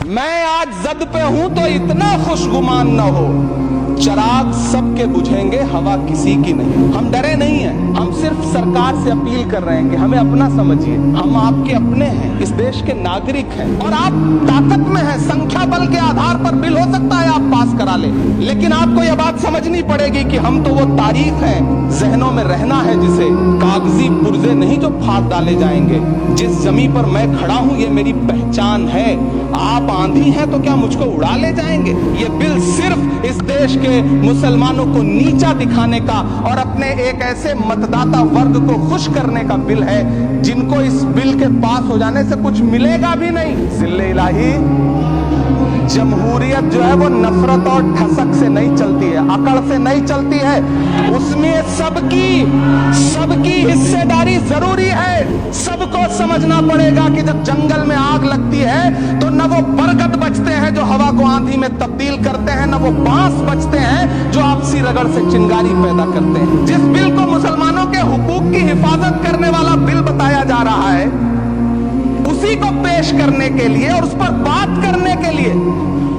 मैं आज जद पे हूं तो इतना खुशगुमान न हो, चिराग सबके बुझेंगे हवा किसी की नहीं। हम डरे नहीं हैं, हम सिर्फ सरकार से अपील कर रहे हैं कि हमें अपना समझिए, हम आपके अपने हैं, इस देश के नागरिक हैं और आप ताकत में हैं। संख्या बल के आधार पर बिल हो सकता है आप पास करा ले, लेकिन आपको यह बात समझनी पड़ेगी कि हम तो वो तारीख हैं, जहनों में रहना है जिसे, कागजी पुर्जे नहीं जो फाड़ डाले जाएंगे। जिस जमीन पर मैं खड़ा हूं ये मेरी पहचान है। आप आंधी हैं तो क्या मुझको उड़ा ले जाएंगे? ये बिल सिर्फ इस देश के मुसलमानों को नीचा दिखाने का और अपने एक ऐसे मतदाता वर्ग को खुश करने का बिल है जिनको इस बिल के पास हो जाने से कुछ मिलेगा भी नहीं। जिल्ले इलाही, जमहूरियत जो है वो नफरत और ठसक से नहीं चलती है, अकड़ से नहीं चलती है, उसमें सबकी हिस्सेदारी जरूरी है। सबको समझना पड़ेगा कि जब जंगल में आग लगती है तो न वो बरगद बचते हैं जो हवा को आंधी में तब्दील करते हैं, न वो बांस बचते हैं जो आपसी रगड़ से चिंगारी पैदा करते हैं। जिस बिल को मुसलमानों के हुकूक की हिफाजत करने वाला बिल बताया जा रहा है, उसी को पेश करने के लिए और उस पर बात करने के लिए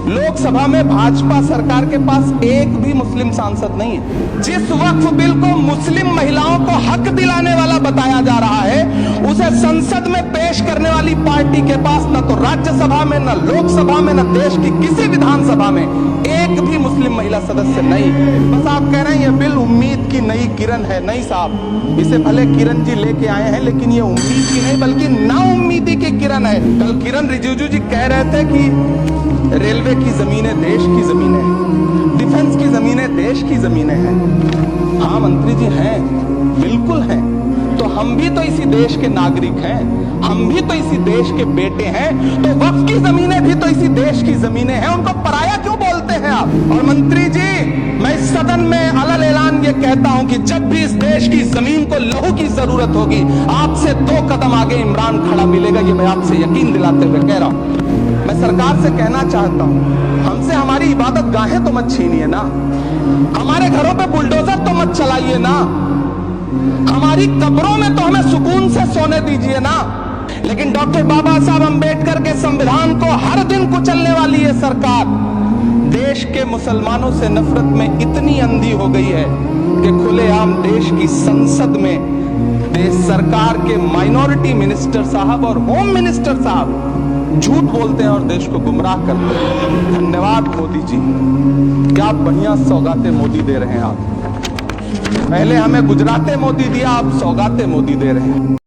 लोकसभा में भाजपा सरकार के पास एक भी मुस्लिम सांसद नहीं है। जिस वक्फ बिल को मुस्लिम महिलाओं को हक दिलाने वाला बताया जा रहा है, उसे संसद में पेश करने वाली पार्टी के पास न तो राज्यसभा में, न लोकसभा में, न देश की किसी विधानसभा में एक भी मुस्लिम महिला सदस्य नहीं। बस आप कह रहे हैं ये बिल उम्मीद की नई किरण है। नहीं साहब, इसे भले किरण जी लेके आए हैं, लेकिन ये उम्मीद की नहीं बल्कि नाउम्मीदी की किरण है। कल किरण रिजिजू जी कह रहे थे कि रेलवे की जमीनें देश की जमीनें हैं, डिफेंस की जमीनें देश की जमीनें हैं। हाँ मंत्री जी हैं, बिल्कुल हैं। तो हम भी तो इसी देश के नागरिक हैं, हम भी तो इसी देश के बेटे हैं, तो वक्फ की जमीनें भी तो इसी देश की जमीनें हैं। उनको पराया क्यों बोलते हैं आप? और मंत्री जी, मैं इस सदन में अलग ऐलान ये कहता हूं कि जब भी इस देश की जमीन को लहू की जरूरत होगी, आपसे 2 कदम आगे इमरान खड़ा मिलेगा। ये मैं आपसे यकीन दिलाते हुए कह रहा हूं। मैं सरकार से कहना चाहता हूं, हमसे हमारी इबादत गाहें तो मत छीनिए ना, हमारे घरों पे बुलडोजर तो मत चलाइए ना, हमारी कब्रों में तो हमें सुकून से सोने दीजिए ना। लेकिन डॉक्टर बाबा साहब अंबेडकर के संविधान को हर दिन कुचलने वाली ये सरकार देश के मुसलमानों से नफरत में इतनी अंधी हो गई है कि खुलेआम देश की संसद में देश सरकार के माइनॉरिटी मिनिस्टर साहब और होम मिनिस्टर साहब झूठ बोलते हैं और देश को गुमराह करते हैं। धन्यवाद मोदी जी, क्या बढ़िया सौगातें मोदी दे रहे हैं आप। पहले हमें गुजराते मोदी दिया, आप सौगातें मोदी दे रहे हैं।